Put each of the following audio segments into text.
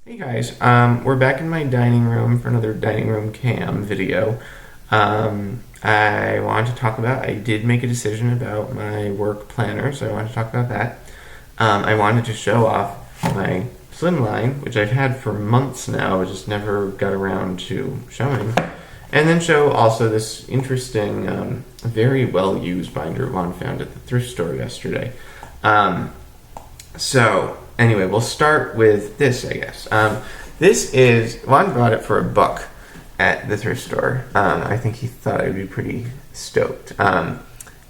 Hey guys, we're back in my dining room for another dining room cam video. I wanted to talk about, I did make a decision about my work planner, so I wanted to talk about that. I wanted to show off my slimline, which I've had for months now, but just never got around to showing. And then show also this interesting, very well used binder Juan found at the thrift store yesterday. So anyway, we'll start with this, I guess. This is, Juan bought it for $1 at the thrift store. I think he thought I would be pretty stoked.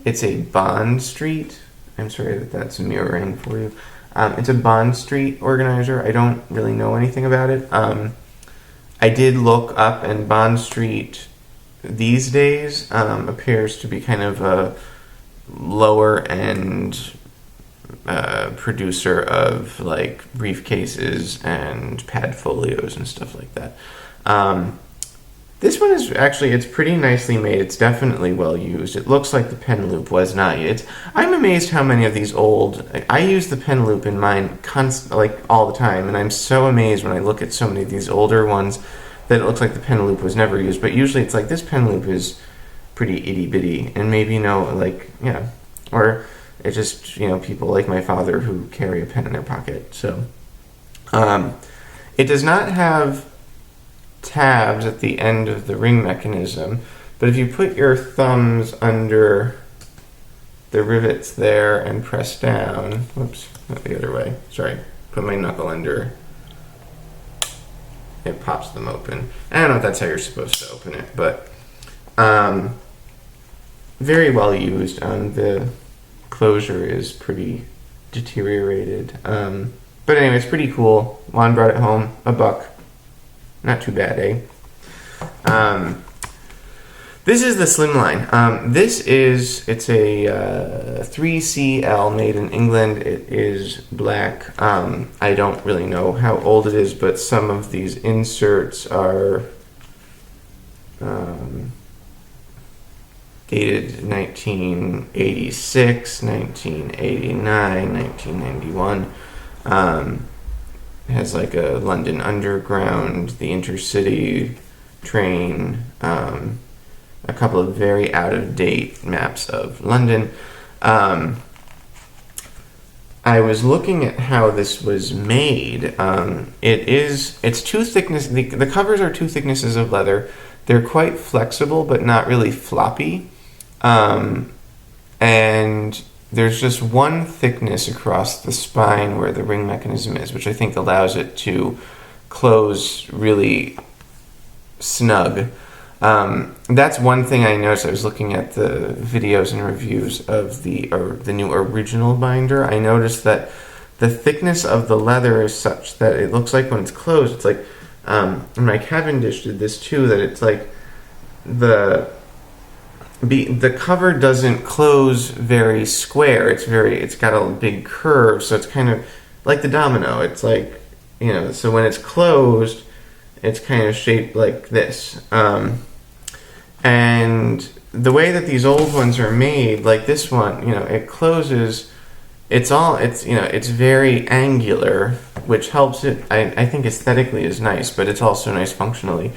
It's a Bond Street. I'm sorry that that's mirroring for you. It's a Bond Street organizer. I don't really know anything about it. I did look up, and Bond Street these days appears to be kind of a lower end producer of like briefcases and pad folios and stuff like that. This one is actually, it's pretty nicely made. It's definitely well used. It looks like the pen loop was not. I'm amazed how many of these old, I use the pen loop in mine like all the time, and I'm so amazed when I look at so many of these older ones that it looks like the pen loop was never used. But usually it's like this pen loop is pretty itty bitty, and maybe or it's just, people like my father who carry a pen in their pocket. So, it does not have tabs at the end of the ring mechanism, but if you put your thumbs under the rivets there and press down, whoops, not the other way, sorry, put my knuckle under, it pops them open. I don't know if that's how you're supposed to open it, but very well used. The closure is pretty deteriorated. But anyway, it's pretty cool. Juan brought it home, $1. Not too bad, eh? This is the slimline. It's a 3CL made in England. It is black. I don't really know how old it is, but some of these inserts are dated 1986, 1989, 1991. It has like a London Underground, the Intercity train, a couple of very out-of-date maps of London. I was looking at how this was made. It's two thickness. The covers are two thicknesses of leather. They're quite flexible, but not really floppy. And there's just one thickness across the spine where the ring mechanism is, which I think allows it to close really snug. That's one thing I noticed. I was looking at the videos and reviews of the new original binder. I noticed that the thickness of the leather is such that it looks like when it's closed, it's like, my Cavendish did this too, that it's like the cover doesn't close very square. It's got a big curve, so it's kind of like the domino. It's like, so when it's closed, it's kind of shaped like this. And the way that these old ones are made, like this one, it closes, it's very angular, which helps it, I think aesthetically is nice, but it's also nice functionally.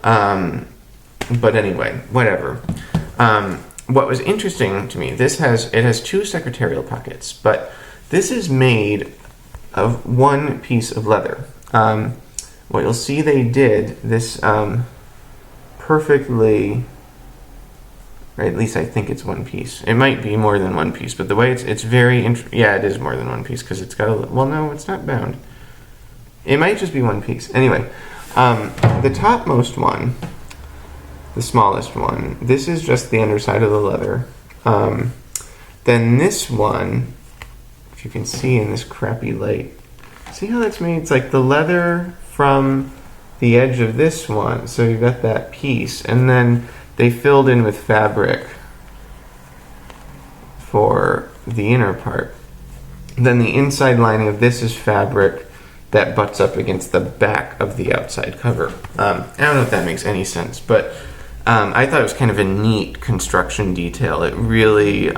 But anyway, whatever. What was interesting to me, it has two secretarial pockets, but this is made of one piece of leather. What you'll see they did, this perfectly, or at least I think it's one piece. It might be more than one piece, but the way it's very, yeah, it is more than one piece, because it's got well, no, it's not bound. It might just be one piece. Anyway, the topmost one, the smallest one, this is just the underside of the leather. Then this one, if you can see in this crappy light, see how that's made? It's like the leather from the edge of this one, so you've got that piece, and then they filled in with fabric for the inner part. Then the inside lining of this is fabric that butts up against the back of the outside cover. I don't know if that makes any sense, but I thought it was kind of a neat construction detail. It really,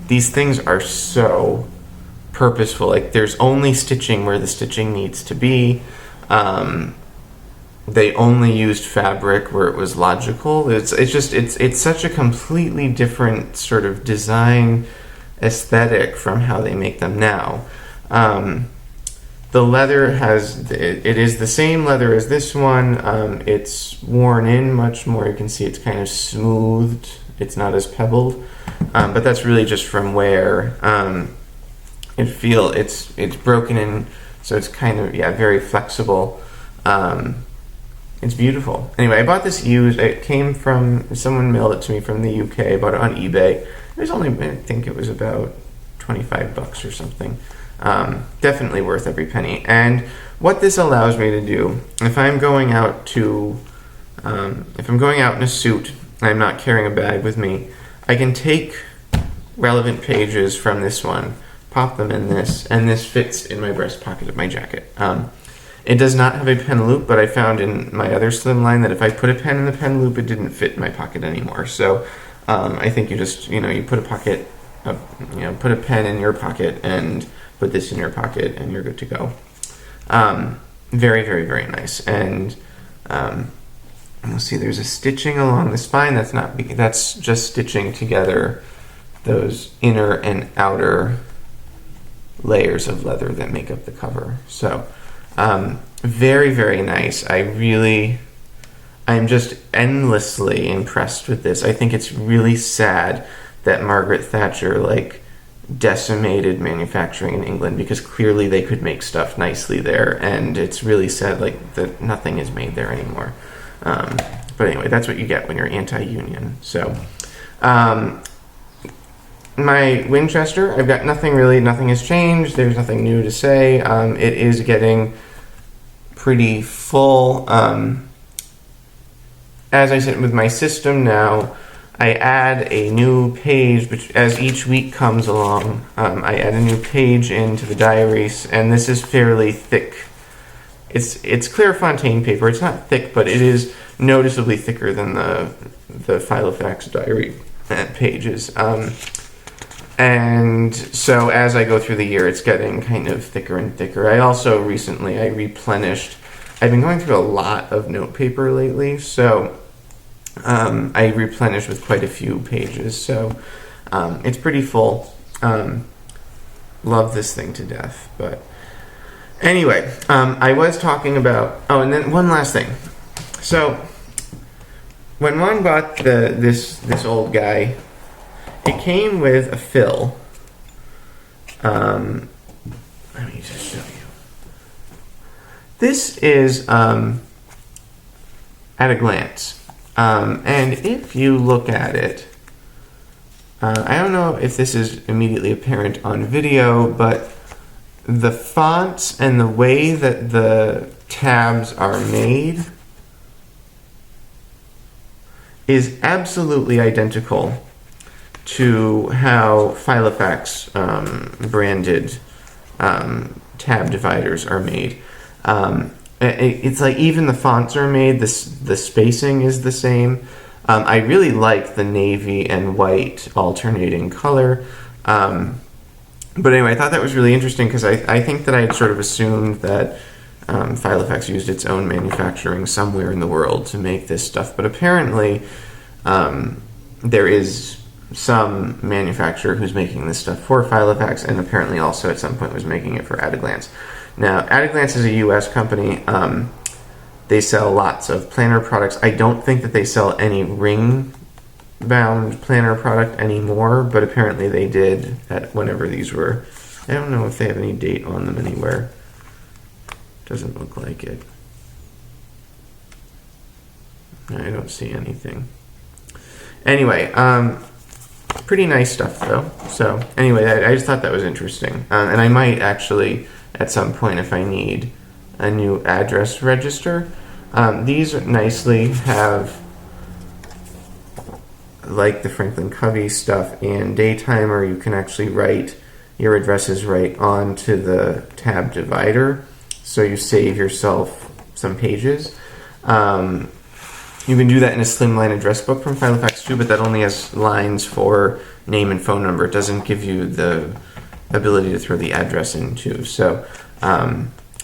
these things are so purposeful. Like, there's only stitching where the stitching needs to be. They only used fabric where it was logical. It's such a completely different sort of design aesthetic from how they make them now. The leather it is the same leather as this one. It's worn in much more. You can see it's kind of smoothed. It's not as pebbled, but that's really just from wear. It's broken in, so it's kind of very flexible. It's beautiful. Anyway, I bought this used. It came from someone mailed it to me from the UK. I bought it on eBay. It was only, I think it was about $25 or something. Definitely worth every penny. And what this allows me to do, if I'm going out in a suit and I'm not carrying a bag with me, I can take relevant pages from this one, pop them in this, and this fits in my breast pocket of my jacket. It does not have a pen loop, but I found in my other slimline that if I put a pen in the pen loop, it didn't fit in my pocket anymore. So I think you just, you put a pen in your pocket and put this in your pocket, and you're good to go. Very, very, very nice. And you'll see there's a stitching along the spine. That's just stitching together those inner and outer layers of leather that make up the cover. So very, very nice. I'm just endlessly impressed with this. I think it's really sad that Margaret Thatcher decimated manufacturing in England, because clearly they could make stuff nicely there, and it's really sad that nothing is made there anymore. But anyway, that's what you get when you're anti-union. So my Winchester, I've got nothing has changed. There's nothing new to say. It is getting pretty full. As I said, with my system now, I add a new page, which as each week comes along, I add a new page into the diaries, and this is fairly thick. It's Clairefontaine paper. It's not thick, but it is noticeably thicker than the filofax diary pages. And so as I go through the year, it's getting kind of thicker and thicker. I also recently, replenished. I've been going through a lot of note paper lately, so I replenished with quite a few pages. So it's pretty full. Love this thing to death. But anyway, I was talking about... Oh, and then one last thing. So when Juan bought this old guy, it came with a fill. Let me just show you. This is at a glance. And if you look at it, I don't know if this is immediately apparent on video, but the fonts and the way that the tabs are made is absolutely identical to how filofax branded tab dividers are made. It's like even the fonts are made, the spacing is the same. I really like the navy and white alternating color. But anyway, I thought that was really interesting, because I think that I had sort of assumed that filofax used its own manufacturing somewhere in the world to make this stuff. But apparently there is some manufacturer who's making this stuff for filofax, and apparently also at some point was making it for At a Glance. Now, At a Glance is a US company. They sell lots of planner products. I don't think that they sell any ring-bound planner product anymore, but apparently they did at whenever these were. I don't know if they have any date on them anywhere. Doesn't look like it. I don't see anything. Anyway, pretty nice stuff though. So anyway, I just thought that was interesting. And I might actually, at some point, if I need a new address register, these nicely have, like the Franklin Covey stuff and Daytimer, you can actually write your addresses right onto the tab divider, so you save yourself some pages. You can do that in a slimline address book from Filofax too, but that only has lines for name and phone number. It doesn't give you the ability to throw the address in too. So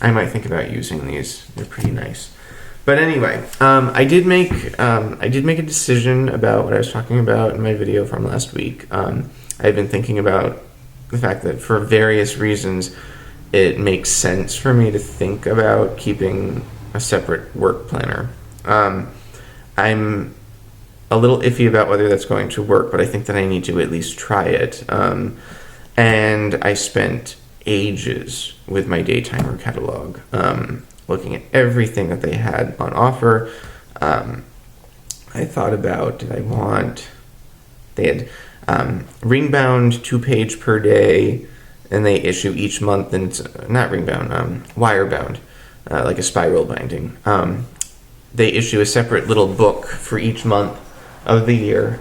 I might think about using these. They're pretty nice. But anyway, I did make a decision about what I was talking about in my video from last week. I've been thinking about the fact that for various reasons, it makes sense for me to think about keeping a separate work planner. I'm a little iffy about whether that's going to work, but I think that I need to at least try it. And I spent ages with my Daytimer catalog, looking at everything that they had on offer. I thought about, they had ring-bound 2-page per day, and they issue each month, and it's not ring-bound, wire-bound, like a spiral binding. They issue a separate little book for each month of the year,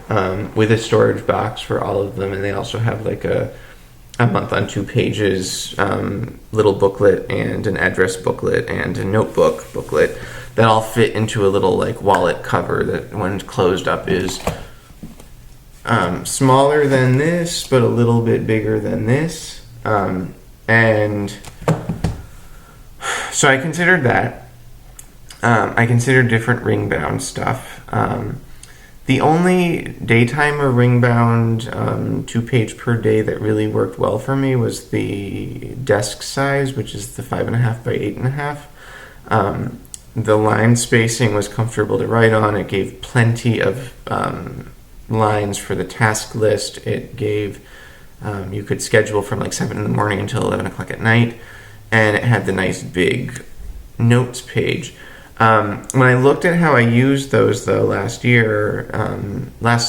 with a storage box for all of them, and they also have like a month on 2 pages little booklet and an address booklet and a notebook booklet that all fit into a little like wallet cover that when closed up is smaller than this but a little bit bigger than this, and so I considered that. I considered different ring bound stuff. The only Daytimer ring-bound 2-page per day that really worked well for me was the desk size, which is the 5.5 by 8.5. The line spacing was comfortable to write on. It gave plenty of lines for the task list. It gave, you could schedule from like 7 in the morning until 11 o'clock at night, and it had the nice big notes page. When I looked at how I used those, though, last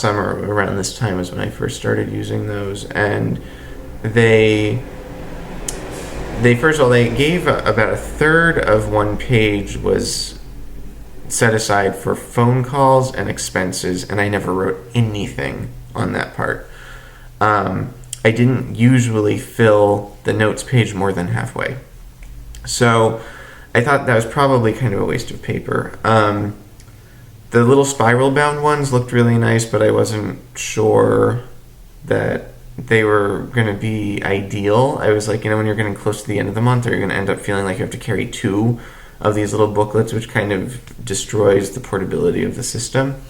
summer, around this time was when I first started using those, and they first of all, they gave about a third of one page was set aside for phone calls and expenses, and I never wrote anything on that part. I didn't usually fill the notes page more than halfway. So I thought that was probably kind of a waste of paper. The little spiral bound ones looked really nice, but I wasn't sure that they were going to be ideal. I was like, when you're getting close to the end of the month, are you going to end up feeling like you have to carry 2 of these little booklets, which kind of destroys the portability of the system.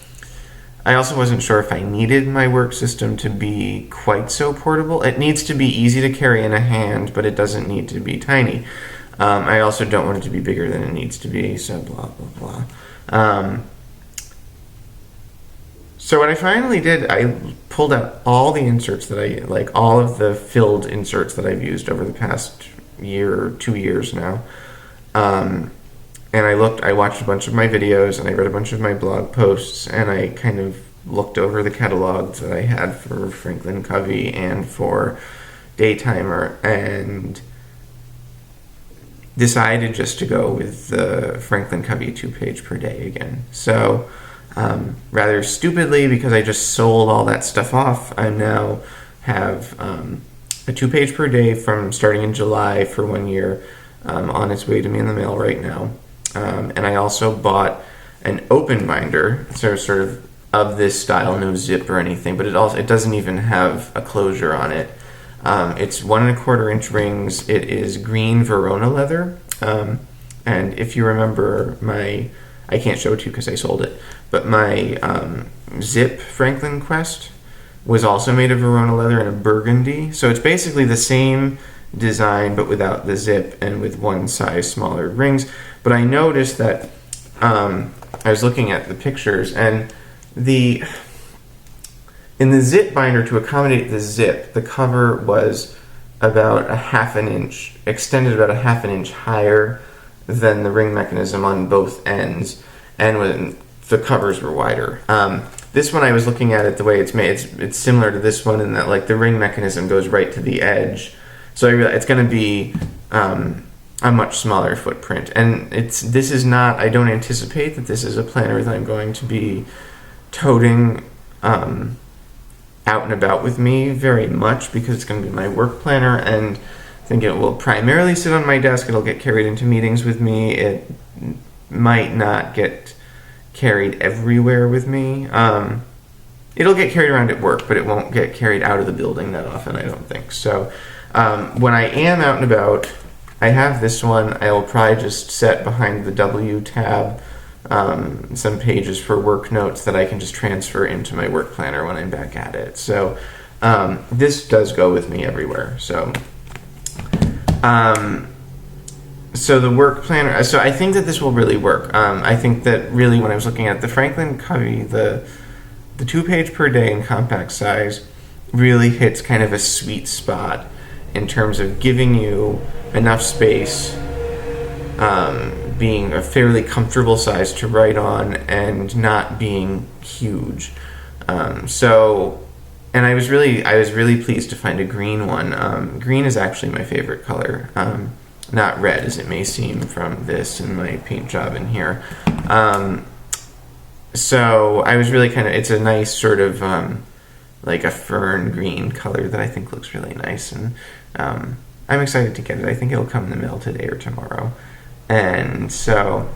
I also wasn't sure if I needed my work system to be quite so portable. It needs to be easy to carry in a hand, but it doesn't need to be tiny. I also don't want it to be bigger than it needs to be, so blah, blah, blah. So what I finally did, I pulled out all the inserts that all of the filled inserts that I've used over the past year or 2 years now. And I watched a bunch of my videos, and I read a bunch of my blog posts, and I kind of looked over the catalogs that I had for Franklin Covey and for Daytimer, and decided just to go with the Franklin Covey 2-page per day again. So rather stupidly, because I just sold all that stuff off, I now have a 2-page per day from starting in July for 1 year, on its way to me in the mail right now. And I also bought an open binder, so sort of this style, no zip or anything, but it doesn't even have a closure on it. It's 1 1/4 inch rings. It is green Verona leather. And if you remember I can't show it to you because I sold it, but my Zip Franklin Quest was also made of Verona leather in a burgundy. So it's basically the same design, but without the zip and with 1 size smaller rings. But I noticed that I was looking at the pictures, and in the zip binder, to accommodate the zip, the cover was about 1/2 inch, extended about 1/2 inch higher than the ring mechanism on both ends, and when the covers were wider. This one, I was looking at it the way it's made. It's similar to this one in that like the ring mechanism goes right to the edge, so I realized it's going to be a much smaller footprint. And this is not. I don't anticipate that this is a planner that I'm going to be toting out and about with me very much, because it's going to be my work planner, and I think it will primarily sit on my desk. It'll get carried into meetings with me. It might not get carried everywhere with me. It'll get carried around at work, but it won't get carried out of the building that often, I don't think. So when I am out and about, I have this one. I will probably just set behind the W tab some pages for work notes that I can just transfer into my work planner when I'm back at it. So this does go with me everywhere. So so the work planner, so I think that this will really work. I think that really when I was looking at the Franklin Covey, the 2-page per day in compact size really hits kind of a sweet spot in terms of giving you enough space, being a fairly comfortable size to write on and not being huge. And I was really pleased to find a green one. Green is actually my favorite color. Not red as it may seem from this and my paint job in here. So I was really it's a nice sort of like a fern green color that I think looks really nice, and I'm excited to get it. I think it'll come in the mail today or tomorrow. And so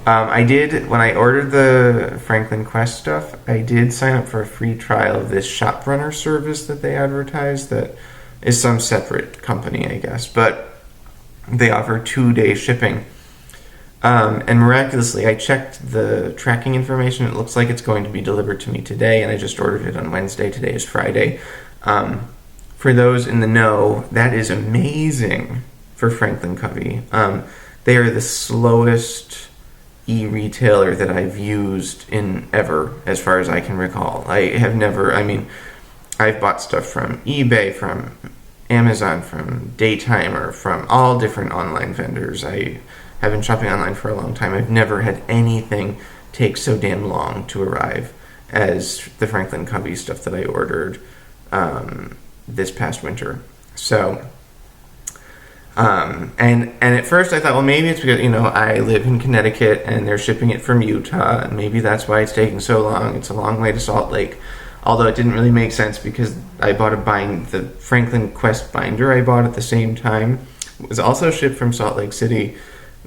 I did, when I ordered the Franklin Quest stuff, I did sign up for a free trial of this shop runner service that they advertise that is some separate company, I guess, but they offer 2-day shipping. And miraculously, I checked the tracking information. It looks like it's going to be delivered to me today, and I just ordered it on Wednesday. Today is Friday. For those in the know, that is amazing for Franklin Covey. They are the slowest e-retailer that I've used in ever, as far as I can recall. I've bought stuff from eBay, from Amazon, from Daytimer, from all different online vendors. I have been shopping online for a long time. I've never had anything take so damn long to arrive as the Franklin Covey stuff that I ordered this past winter. So, and at first I thought, well, maybe it's because, I live in Connecticut and they're shipping it from Utah, and maybe that's why it's taking so long. It's a long way to Salt Lake. Although it didn't really make sense because I bought the Franklin Quest binder I bought at the same time was also shipped from Salt Lake City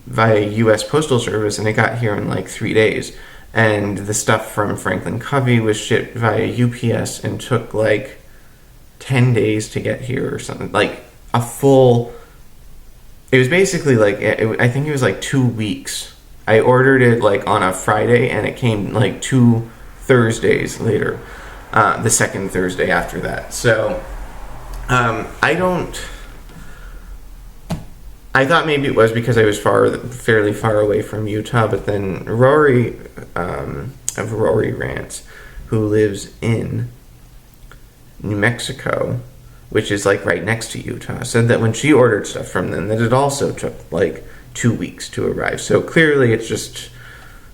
via U.S. Postal Service, and it got here in like 3 days. And the stuff from Franklin Covey was shipped via UPS and took like 10 days to get here or something. Like a full... It was basically like, I think it was like 2 weeks. I ordered it like on a Friday, and it came like 2 Thursdays later. The second Thursday after that. So, I thought maybe it was because I was fairly far away from Utah, but then Rory, of Rory Rant, who lives in New Mexico, which is like right next to Utah, said that when she ordered stuff from them, that it also took like 2 weeks to arrive. So clearly it's just,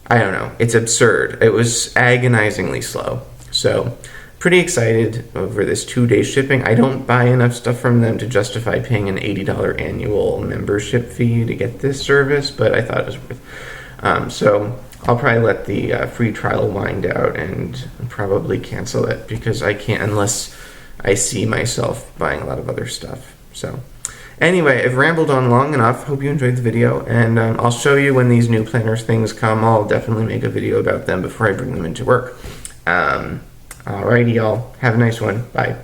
I don't know, it's absurd. It was agonizingly slow. So, pretty excited over this 2-day shipping. I don't buy enough stuff from them to justify paying an $80 annual membership fee to get this service, but I thought it was worth. So, I'll probably let the free trial wind out and probably cancel it because I can't unless I see myself buying a lot of other stuff. So, anyway, I've rambled on long enough. Hope you enjoyed the video, and I'll show you when these new planners things come. I'll definitely make a video about them before I bring them into work. Alrighty, y'all. Have a nice one. Bye.